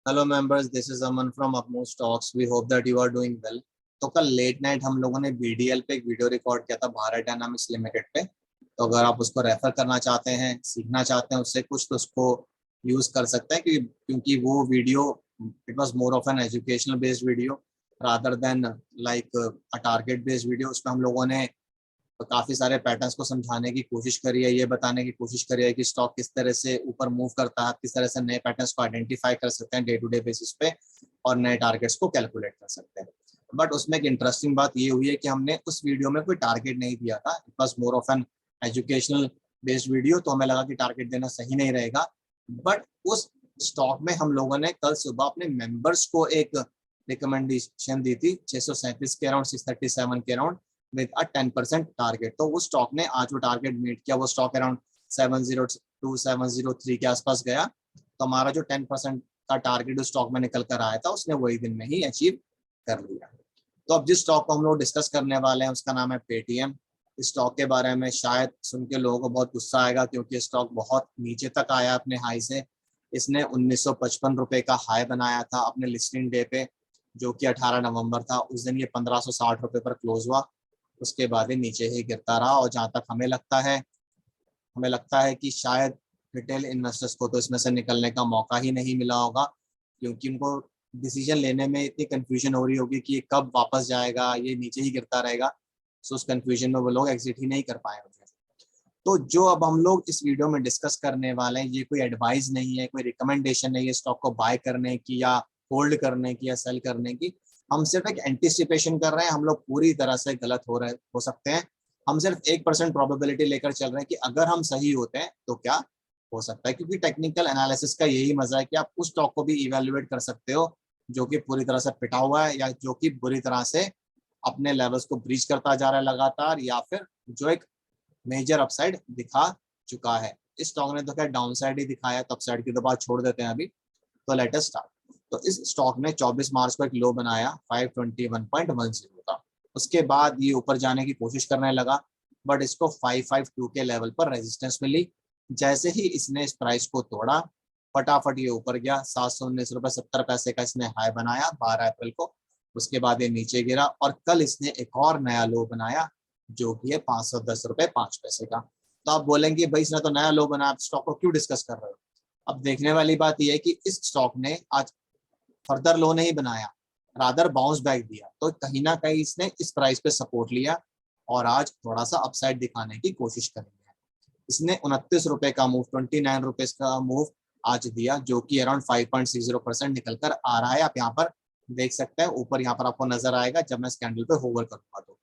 Hello members, this is Aman from अपमो stocks. We hope that you are doing well. तो कल late night हम लोगों ने बीडीएल पे एक वीडियो रिकॉर्ड किया था, भारत डायनामिक्स लिमिटेड पे। तो अगर आप उसको रेफर करना चाहते हैं, सीखना चाहते हैं उससे कुछ, तो उसको यूज कर सकते हैं क्योंकि वो video it was more of an educational based video rather than like a target based video. उसमें हम लोगों ने तो काफी सारे पैटर्न्स को समझाने की कोशिश करी है, ये बताने की कोशिश करी है कि स्टॉक किस तरह से ऊपर मूव करता है, किस तरह से नए पैटर्न्स को आइडेंटिफाई कर सकते हैं डे टू डे बेसिस पे और नए टारगेट्स को कैलकुलेट कर सकते हैं। बट उसमें एक इंटरेस्टिंग बात ये हुई है कि हमने उस वीडियो में कोई टारगेट नहीं दिया था। It was more of an educational based video, तो हमें लगा कि टारगेट देना सही नहीं रहेगा। बट उस स्टॉक में हम लोगों ने कल सुबह अपने मेंबर्स को एक रिकमेंडेशन दी थी 637 के अराउंड, 637 के अराउंड, विद अ 10% टारगेट। तो वो स्टॉक ने आज वो टारगेट मीट किया। वो स्टॉक अराउंड 702 703 के आसपास गया। तो हमारा जो 10% का टारगेट उस स्टॉक में निकल कर आया था, उसने वही दिन में ही अचीव कर लिया। तो अब जिस स्टॉक को हम लोग डिस्कस करने वाले हैं उसका नाम है पेटीएम। इस स्टॉक के बारे में शायद सुन के लोगों को बहुत गुस्सा आएगा, क्योंकि स्टॉक बहुत नीचे तक आया अपने हाई से। इसने 1955 रुपए का हाई बनाया था अपने लिस्टिंग डे पे, जो कि 18 नवंबर था। उस दिन ये 1560 रुपए पर क्लोज हुआ। उसके बाद ही नीचे ही गिरता रहा। और जहां तक हमें लगता है कि शायद रिटेल इन्वेस्टर्स को तो इसमें से निकलने का मौका ही नहीं मिला होगा, क्योंकि उनको डिसीजन लेने में इतनी कंफ्यूजन हो रही होगी कि ये कब वापस जाएगा, ये नीचे ही गिरता रहेगा। सो उस कंफ्यूजन में वो लोग एग्जिट ही नहीं कर पाए होंगे। तो जो अब हम लोग इस वीडियो में डिस्कस करने वाले हैं, ये कोई एडवाइस नहीं है, कोई रिकमेंडेशन नहीं है स्टॉक को बाय करने की या होल्ड करने की या सेल करने की। हम सिर्फ एक एंटिसिपेशन कर रहे हैं। हम लोग पूरी तरह से गलत हो सकते हैं। हम सिर्फ 1% प्रोबेबिलिटी लेकर चल रहे हैं कि अगर हम सही होते हैं तो क्या हो सकता है, क्योंकि टेक्निकल एनालिसिस का यही मजा है कि आप उस स्टॉक को भी इवेल्युएट कर सकते हो जो कि पूरी तरह से पिटा हुआ है, या जो कि बुरी तरह से अपने लेवल्स को ब्रीच करता जा रहा है लगातार, या फिर जो एक मेजर अपसाइड दिखा चुका है। इस स्टॉक ने तो खैर डाउन साइड ही दिखाया, तो अपसाइड की तो बात छोड़ देते हैं अभी। तो लेट अस स्टार्ट। तो इस स्टॉक ने 24 मार्च को एक लो बनाया 521.10 का। उसके बाद ये ऊपर जाने की कोशिश करने लगा, बट इसको 552 के लेवल पर रेजिस्टेंस मिली। जैसे ही इसने इस प्राइस को तोड़ा, फटाफट ये ऊपर गया। 719 रुपए 70 पैसे का इसने हाई बनाया 12 अप्रैल को। उसके बाद ये नीचे गिरा और कल इसने एक और नया लो बनाया, जो कि है 510 रुपए 5 पैसे का। तो आप बोलेंगे भाई इसने तो नया लो बनाया, स्टॉक को क्यों डिस्कस कर रहे हो। अब देखने वाली बात यह है कि इस स्टॉक ने आज फर्दर लो नहीं बनाया, रादर बाउंस बैक दिया। तो कहीं ना कहीं इसने इस प्राइस पे सपोर्ट लिया और आज थोड़ा सा अपसाइड दिखाने की कोशिश करेंगे। इसने 29 रुपए का मूव, 29 रुपीज का मूव आज दिया, जो कि अराउंड 5.60% निकल कर आ रहा है। आप यहाँ पर देख सकते हैं, ऊपर यहाँ पर आपको नजर आएगा जब मैं इस कैंडल पे होवर करूंगा।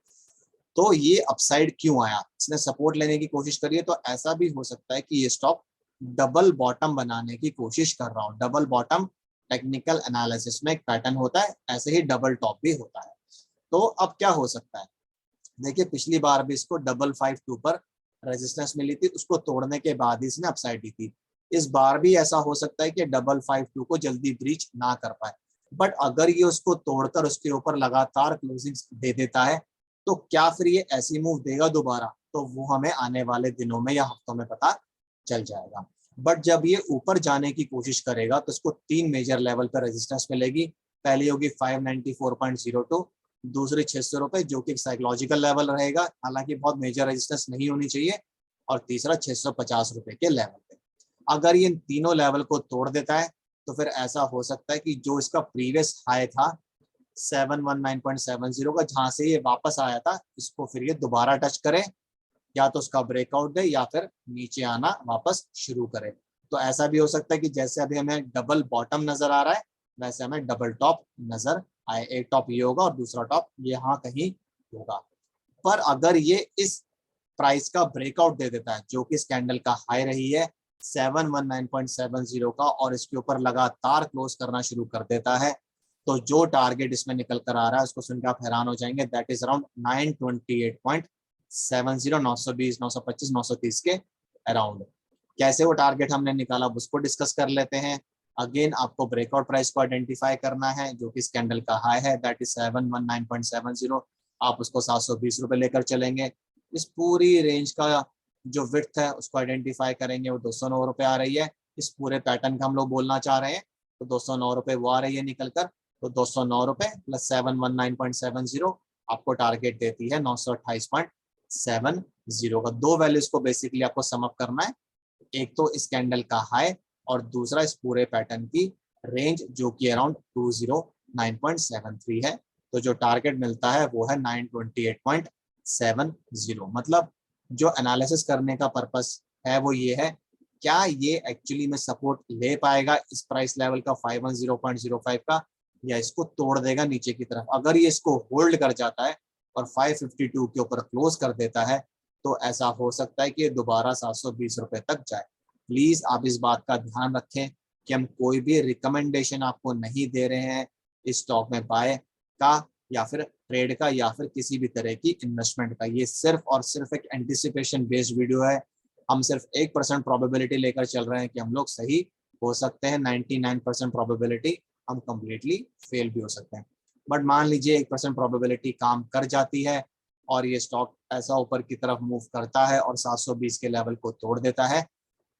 तो ये अपसाइड क्यों आया, इसने सपोर्ट लेने की कोशिश करी है। तो ऐसा भी हो सकता है कि ये स्टॉक डबल बॉटम बनाने की कोशिश कर रहा हो। डबल बॉटम टेक्निकल एनालिसिस में एक पैटर्न होता है, ऐसे ही डबल टॉप भी होता है। तो अब क्या हो सकता है, देखिए पिछली बार भी इसको 552 पर रेजिस्टेंस मिली थी, उसको तोड़ने के बाद ही इसने अपसाइड दी थी। इस बार भी ऐसा हो सकता है कि 552 को जल्दी ब्रीच ना कर पाए। बट अगर ये उसको तोड़कर उसके ऊपर लगातार क्लोजिंग दे देता है, तो क्या फिर ये ऐसी मूव देगा दोबारा, तो वो हमें आने वाले दिनों में या हफ्तों में पता चल जाएगा। बट जब ये ऊपर जाने की कोशिश करेगा तो इसको 3 मेजर लेवल पर रेजिस्टेंस मिलेगी। पहली होगी 594.02, दूसरी 600 रुपए, जो कि साइकोलॉजिकल लेवल रहेगा, हालांकि बहुत मेजर रेजिस्टेंस नहीं होनी चाहिए, और तीसरा 650 रुपए के लेवल पे। अगर ये इन तीनों लेवल को तोड़ देता है, तो फिर ऐसा हो सकता है कि जो इसका प्रीवियस हाई था 719.70 का, जहां से ये वापस आया था, इसको फिर ये दोबारा टच करे, या तो उसका ब्रेकआउट दे या फिर नीचे आना वापस शुरू करे। तो ऐसा भी हो सकता है कि जैसे अभी हमें डबल बॉटम नजर आ रहा है, वैसे हमें डबल टॉप नजर आए। एक टॉप ये होगा और दूसरा टॉप यहाँ कहीं होगा। पर अगर ये इस प्राइस का ब्रेकआउट दे देता है, जो कि इस कैंडल का हाई रही है 719.70 का, और इसके ऊपर लगातार क्लोज करना शुरू कर देता है, तो जो टारगेट इसमें निकल कर आ रहा है उसको सुनकर आप हैरान हो जाएंगे। दैट इज अराउंड 928.70, 920, 925, 930 के अराउंड। कैसे वो टारगेट हमने निकाला उसको डिस्कस कर लेते हैं। अगेन आपको ब्रेकआउट प्राइस को आइडेंटिफाई करना है, जो कि इस कैंडल का हाई है, दैट इज 719.70। आप उसको 720 रुपए लेकर चलेंगे। इस पूरी रेंज का जो विड्थ है उसको आइडेंटिफाई करेंगे, वो 209 रुपए आ रही है। इस पूरे पैटर्न का हम लोग बोलना चाह रहे हैं तो 209 रुपए वो आ रही है निकल कर। तो 209 रुपए प्लस 719.70 आपको टारगेट देती है 928.70 का। दो वैल्यूज को बेसिकली आपको सम अप करना है, एक तो इस कैंडल का हाई और दूसरा इस पूरे पैटर्न की रेंज जो कि अराउंड 209.73 है। तो जो टारगेट मिलता है वो है 928.70। मतलब जो एनालिसिस करने का पर्पस है वो ये है, क्या ये एक्चुअली में सपोर्ट ले पाएगा इस प्राइस लेवल का 510.05 का, या इसको तोड़ देगा नीचे की तरफ। अगर ये इसको होल्ड कर जाता है और 552 के ऊपर क्लोज कर देता है तो ऐसा हो सकता है कि ये दोबारा 720 रुपए तक जाए। प्लीज आप इस बात का ध्यान रखें कि हम कोई भी रिकमेंडेशन आपको नहीं दे रहे हैं इस स्टॉक में बाय का या फिर ट्रेड का या फिर किसी भी तरह की इन्वेस्टमेंट का। ये सिर्फ और सिर्फ एक एंटिसिपेशन बेस्ड वीडियो है। हम सिर्फ 1% प्रोबेबिलिटी लेकर चल रहे हैं कि हम लोग सही हो सकते हैं, 99% प्रोबेबिलिटी हम कंप्लीटली फेल भी हो सकते हैं। बट मान लीजिए 1% प्रोबेबिलिटी काम कर जाती है और ये स्टॉक ऐसा ऊपर की तरफ मूव करता है और 720 के लेवल को तोड़ देता है,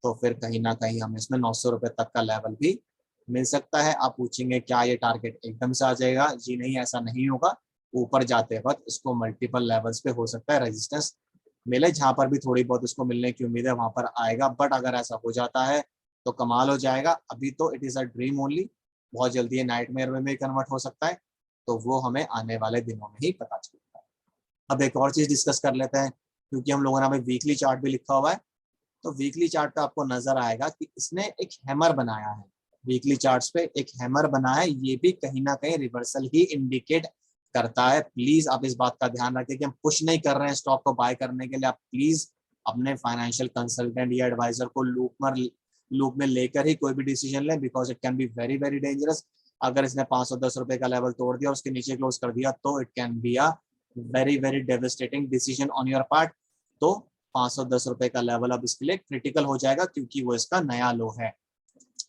तो फिर कहीं ना कहीं हमें इसमें 900 रुपए तक का लेवल भी मिल सकता है। आप पूछेंगे क्या ये टारगेट एकदम से आ जाएगा? जी नहीं, ऐसा नहीं होगा। ऊपर जाते वक्त इसको मल्टीपल लेवल्स पे हो सकता है रेजिस्टेंस मिले, जहां पर भी थोड़ी बहुत इसको मिलने की उम्मीद है वहां पर आएगा। बट अगर ऐसा हो जाता है तो कमाल हो जाएगा। अभी तो it is a dream only, बहुत जल्दी ये नाइटमेयर में भी कन्वर्ट हो सकता है, तो वो हमें आने वाले दिनों में ही पता चलता है। अब एक और चीज डिस्कस कर लेते हैं, क्योंकि हम लोगों ने हमें वीकली चार्ट भी लिखा हुआ है। तो वीकली चार्ट पे आपको नजर आएगा कि इसने एक हैमर बनाया है। वीकली चार्ट्स पे एक हैमर बना है, ये भी कहीं ना कहीं रिवर्सल ही इंडिकेट करता है। प्लीज आप इस बात का ध्यान रखें कि हम पुश नहीं कर रहे हैं स्टॉक को बाय करने के लिए। आप प्लीज अपने फाइनेंशियल कंसल्टेंट या एडवाइजर को लूप में लेकर ही कोई भी डिसीजन लें, because it can be very very dangerous. अगर इसने 510 रुपए का लेवल तोड़ दिया और उसके नीचे क्लोज कर दिया तो it can be a very very devastating decision on your part. तो 510 रुपए का लेवल अब इसके लिए क्रिटिकल हो जाएगा क्योंकि वो इसका नया लो है।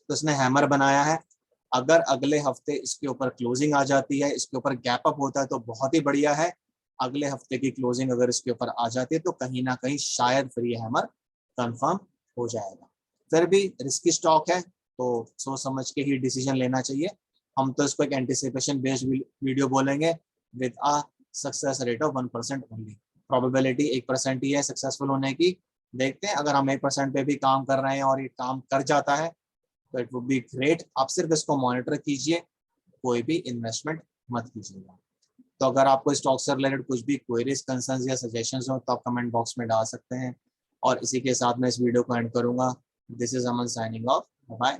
तो इसने हैमर बनाया है। अगर अगले हफ्ते इसके ऊपर क्लोजिंग आ जाती है, इसके ऊपर गैप अप होता है तो बहुत ही बढ़िया है। अगले हफ्ते की क्लोजिंग अगर इसके ऊपर आ जाती है तो कहीं ना कहीं शायद फिर ये हैमर कंफर्म हो जाएगा। फिर भी रिस्की स्टॉक है तो सोच समझ के ही डिसीजन लेना चाहिए। हम तो इसको एक एंटिसिपेशन बेस्ड वीडियो बोलेंगे with a success rate of 1% only. Probability 1% ही है सक्सेसफुल होने की। देखते हैं अगर हम 1% पे भी काम कर रहे हैं और ये काम कर जाता है तो इट वुड बी ग्रेट। आप सिर्फ इसको मॉनिटर कीजिए, कोई भी इन्वेस्टमेंट मत कीजिएगा। तो अगर आपको स्टॉक से रिलेटेड कुछ भी क्वेरीज, कंसर्न्स या सजेशंस हो तो आप कमेंट बॉक्स में डाल सकते हैं। और इसी के साथ मैं इस वीडियो को एंड करूंगा। This is Aman signing off. Bye.